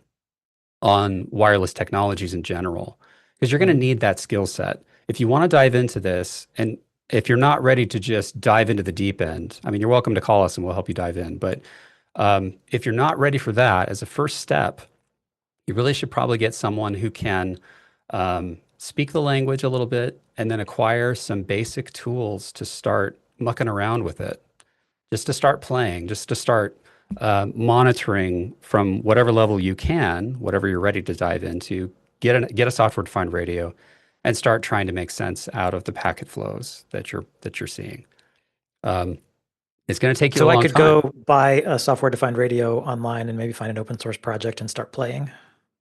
on wireless technologies in general, because you're going to need that skill set. If you want to dive into this, and if you're not ready to just dive into the deep end, I mean, you're welcome to call us and we'll help you dive in. But if you're not ready for that, as a first step, you really should probably get someone who can speak the language a little bit and then acquire some basic tools to start mucking around with it, just to start playing, just to start monitoring from whatever level you can, whatever you're ready to dive into, get a software-defined radio and start trying to make sense out of the packet flows that you're seeing. It's going to take you a long time. So I could go buy a software-defined radio online and maybe find an open source project and start playing.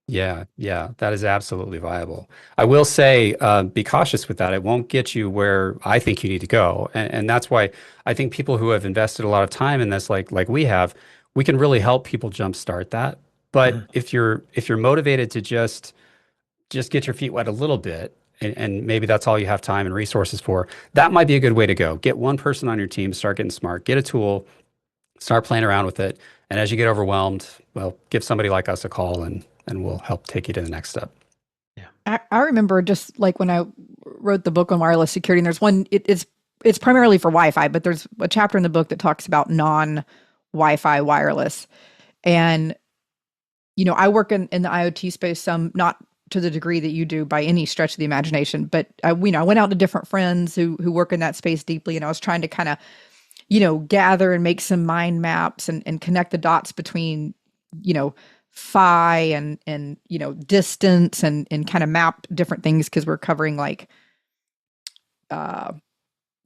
Yeah, that is absolutely viable. I will say, be cautious with that. It won't get you where I think you need to go, and that's why I think people who have invested a lot of time in this, like we have, we can really help people jumpstart that. But if you're motivated to just get your feet wet a little bit, and maybe that's all you have time and resources for, that might be a good way to go. Get one person on your team, start getting smart, get a tool, start playing around with it, and as you get overwhelmed, well, give somebody like us a call and we'll help take you to the next step. Yeah. I remember just like when I wrote the book on wireless security, and there's one, it's primarily for Wi-Fi, but there's a chapter in the book that talks about non-Wi-Fi wireless. And, I work in the IoT space, some not to the degree that you do by any stretch of the imagination, but I went out to different friends who work in that space deeply, and I was trying to kind of gather and make some mind maps and connect the dots between, phi and distance and kind of map different things because we're covering like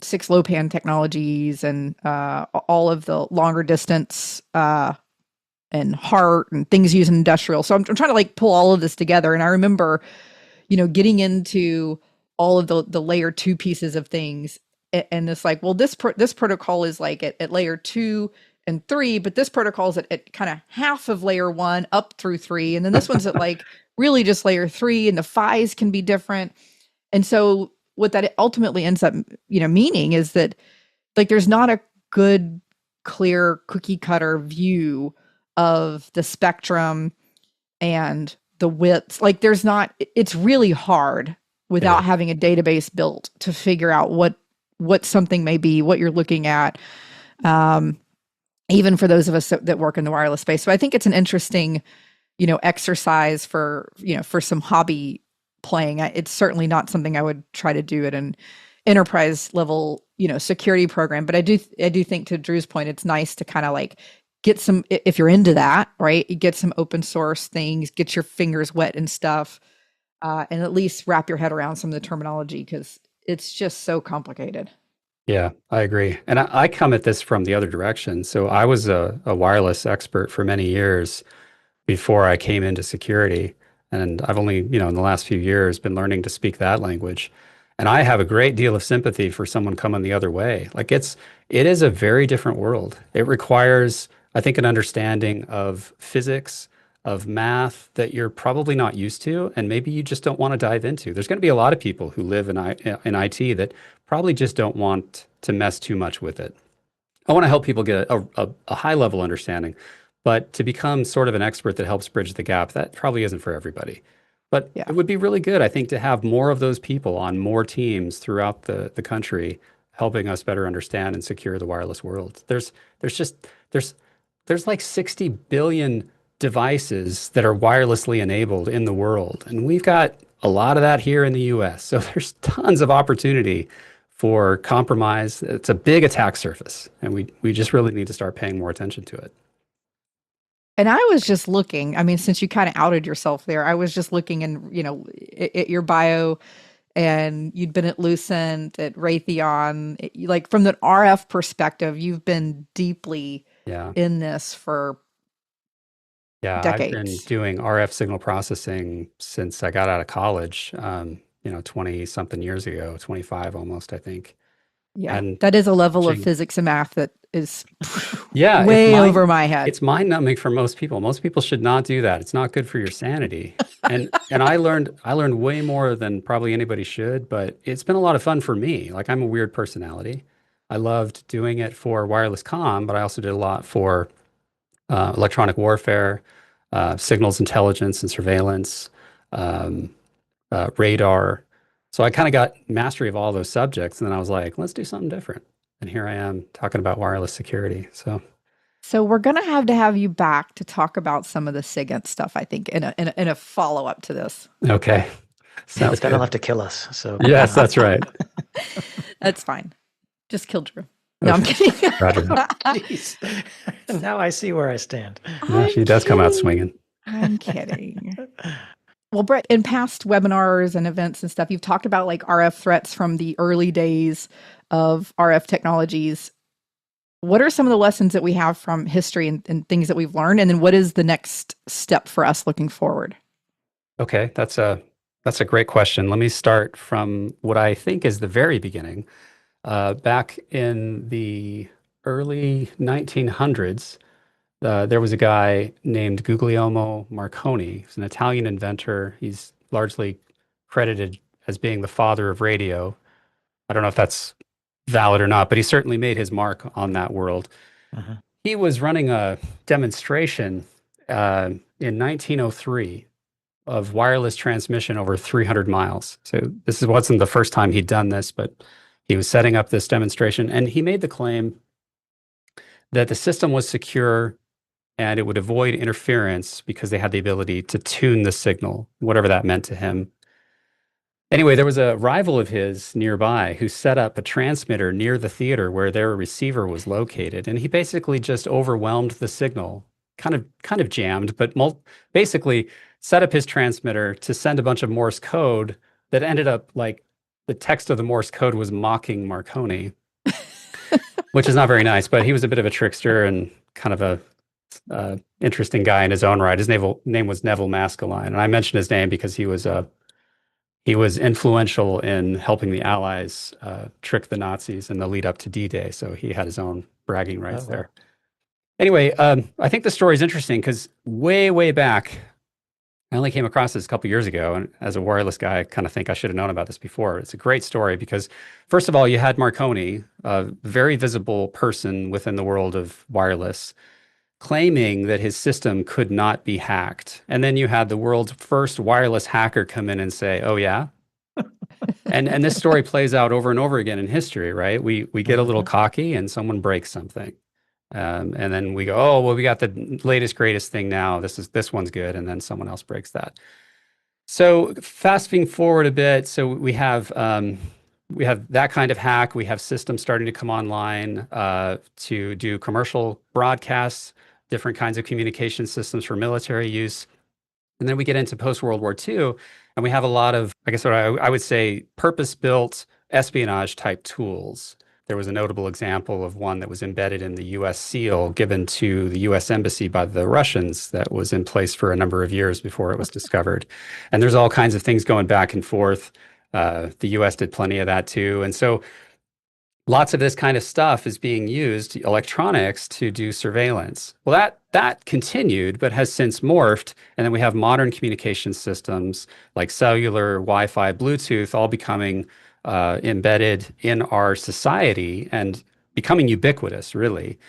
6 low pan technologies and all of the longer distance and heart and things used in industrial. So I'm trying to like pull all of this together. And I remember, getting into all of the layer 2 pieces of things. And it's like, well, this protocol is like at layer 2 and 3, but this protocol is at kind of half of layer 1 up through 3. And then this one's at like really just layer 3, and the phis can be different. And so what that ultimately ends up, meaning is that like there's not a good, clear cookie cutter view of the spectrum and the widths. Like there's not, it's really hard without having a database built to figure out what something may be, what you're looking at. Even for those of us that work in the wireless space. So I think it's an interesting, exercise for some hobby playing. It's certainly not something I would try to do at an enterprise level, security program. But I do think, to Drew's point, it's nice to kind of like get some, if you're into that, right? You get some open source things, get your fingers wet and stuff, and at least wrap your head around some of the terminology because it's just so complicated. Yeah, I agree. And I come at this from the other direction. So I was a wireless expert for many years before I came into security. And I've only, in the last few years been learning to speak that language. And I have a great deal of sympathy for someone coming the other way. Like it is a very different world. It requires, I think, an understanding of physics, of math that you're probably not used to, and maybe you just don't want to dive into. There's going to be a lot of people who live in IT that probably just don't want to mess too much with it. I want to help people get a high level understanding, but to become sort of an expert that helps bridge the gap, that probably isn't for everybody. But it would be really good, I think, to have more of those people on more teams throughout the country, helping us better understand and secure the wireless world. There's like 60 billion devices that are wirelessly enabled in the world, and we've got a lot of that here in the US. So there's tons of opportunity for compromise. It's a big attack surface, and we just really need to start paying more attention to it. And I was just looking, I mean, since you kind of outed yourself there, I was just looking and, at your bio, and you'd been at Lucent, at Raytheon, like from the RF perspective, you've been deeply in this for decades. I've been doing RF signal processing since I got out of college, 20 something years ago, 25 almost, I think. Yeah, and that is a level of physics and math that is Yeah, way over my head. It's mind-numbing for most people. Most people should not do that. It's not good for your sanity. And I learned way more than probably anybody should, but it's been a lot of fun for me. Like, I'm a weird personality. I loved doing it for wireless comm, but I also did a lot for electronic warfare, signals intelligence and surveillance, radar. So I kind of got mastery of all those subjects, and then I was like, let's do something different. And here I am talking about wireless security. So we're gonna have you back to talk about some of the SIGINT stuff, I think, in a follow-up to this. Okay. Sounds good. They'll have to kill us. So yes, that's right. That's fine. Just kill Drew. No, I'm kidding. Roger. Jeez. Now I see where I stand. Yeah, she does come out swinging. I'm kidding. Well, Brett, in past webinars and events and stuff, you've talked about like RF threats from the early days of RF technologies. What are some of the lessons that we have from history and things that we've learned? And then what is the next step for us looking forward? Okay, that's a great question. Let me start from what I think is the very beginning. Back in the early 1900s, there was a guy named Guglielmo Marconi. He's an Italian inventor. He's largely credited as being the father of radio. I don't know if that's valid or not, but he certainly made his mark on that world. Uh-huh. He was running a demonstration in 1903 of wireless transmission over 300 miles. So this wasn't the first time he'd done this, but he was setting up this demonstration, and he made the claim that the system was secure and it would avoid interference because they had the ability to tune the signal, whatever that meant to him. Anyway, there was a rival of his nearby who set up a transmitter near the theater where their receiver was located, and he basically just overwhelmed the signal, kind of jammed, but basically set up his transmitter to send a bunch of Morse code that ended up like the text of the Morse code was mocking Marconi, which is not very nice, but he was a bit of a trickster and kind of a interesting guy in his own right. His name was Neville Maskelyne, and I mentioned his name because he was influential in helping the Allies trick the Nazis in the lead up to D-Day. So he had his own bragging rights there. Anyway, I think the story is interesting because way back, I only came across this a couple years ago. And as a wireless guy, I kind of think I should have known about this before. It's a great story because, first of all, you had Marconi, a very visible person within the world of wireless, claiming that his system could not be hacked. And then you had the world's first wireless hacker come in and say, "Oh yeah." And this story plays out over and over again in history, right? We get a little cocky and someone breaks something. And then we go, "Oh, well, we got the latest greatest thing now. This one's good." And then someone else breaks that. So fasting forward a bit, so we have that kind of hack. We have systems starting to come online to do commercial broadcasts, different kinds of communication systems for military use. And then we get into post-World War II, and we have a lot of, I guess what I would say, purpose-built espionage type tools. There was a notable example of one that was embedded in the US SEAL given to the US Embassy by the Russians that was in place for a number of years before it was discovered. And there's all kinds of things going back and forth. The US did plenty of that too. And so lots of this kind of stuff is being used, electronics, to do surveillance. Well, that continued, but has since morphed. And then we have modern communication systems like cellular, Wi-Fi, Bluetooth, all becoming embedded in our society and becoming ubiquitous, really.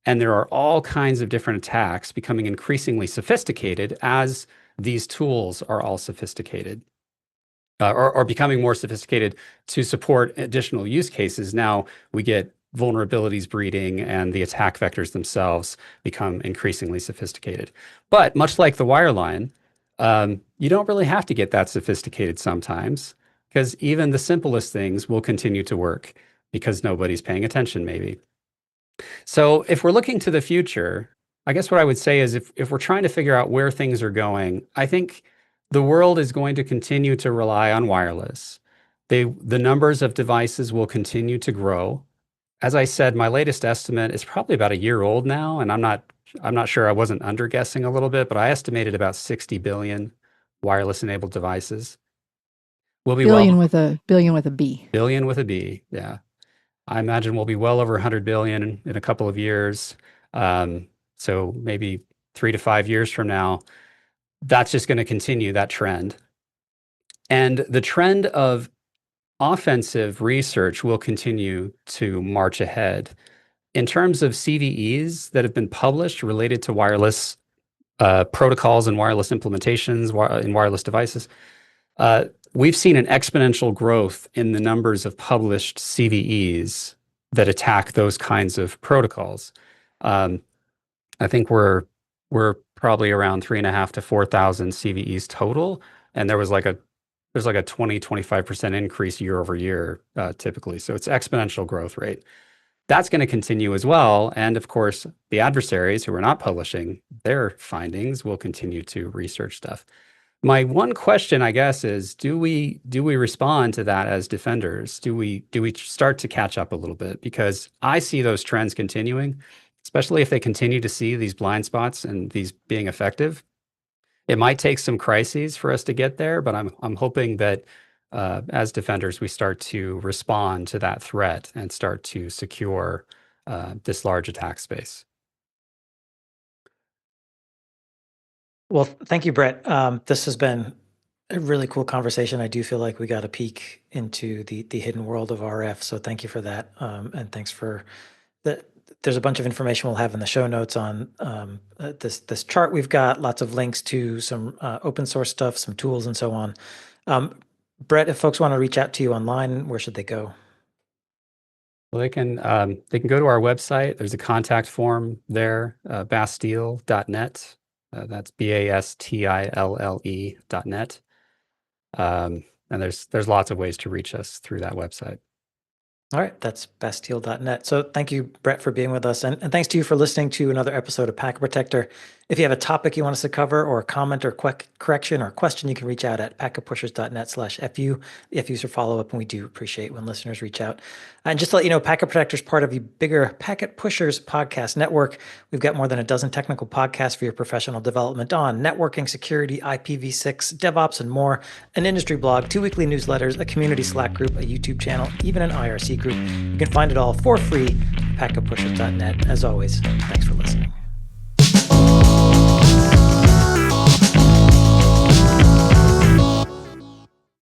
And there are all kinds of different attacks becoming increasingly sophisticated as these tools are all sophisticated. Or becoming more sophisticated to support additional use cases. Now we get vulnerabilities breeding and the attack vectors themselves become increasingly sophisticated. But much like the wireline, you don't really have to get that sophisticated sometimes because even the simplest things will continue to work because nobody's paying attention maybe. So if we're looking to the future, I guess what I would say is if we're trying to figure out where things are going, I think the world is going to continue to rely on wireless. The numbers of devices will continue to grow. As I said, my latest estimate is probably about a year old now, and I'm not sure, I wasn't underguessing a little bit, but I estimated about 60 billion wireless enabled devices. We'll be billion with a B. Billion with a B, yeah. I imagine we'll be well over 100 billion in a couple of years. So maybe 3 to 5 years from now, that's just going to continue that trend. And the trend of offensive research will continue to march ahead. In terms of CVEs that have been published related to wireless protocols and wireless implementations in wireless devices, we've seen an exponential growth in the numbers of published CVEs that attack those kinds of protocols. I think we're probably around 3,500 to 4,000 CVEs total, and there's like a 20-25% increase year over year typically. So it's exponential growth rate. That's going to continue as well, and of course, the adversaries who are not publishing their findings will continue to research stuff. My one question, I guess, is do we respond to that as defenders? Do we start to catch up a little bit? Because I see those trends continuing, especially if they continue to see these blind spots and these being effective. It might take some crises for us to get there, but I'm hoping that as defenders, we start to respond to that threat and start to secure this large attack space. Well, thank you, Brett. This has been a really cool conversation. I do feel like we got a peek into the hidden world of RF. So thank you for that. And thanks for the. There's a bunch of information we'll have in the show notes on this chart we've got, lots of links to some open source stuff, some tools and so on. Brett, if folks want to reach out to you online, where should they go? Well, they can go to our website. There's a contact form there, bastille.net. That's BASTILLE.net. And And there's lots of ways to reach us through that website. All right, that's Bastille.net. So thank you, Brett, for being with us. And thanks to you for listening to another episode of Packet Protector. If you have a topic you want us to cover, or a comment or correction or question, you can reach out at packetpushers.net/FU. The FUs are follow-up, and we do appreciate when listeners reach out. And just to let you know, Packet Protector is part of the bigger Packet Pushers podcast network. We've got more than a dozen technical podcasts for your professional development on networking, security, IPv6, DevOps, and more, an industry blog, 2 weekly newsletters, a community Slack group, a YouTube channel, even an IRC group. You can find it all for free at packetpushers.net. As always, thanks for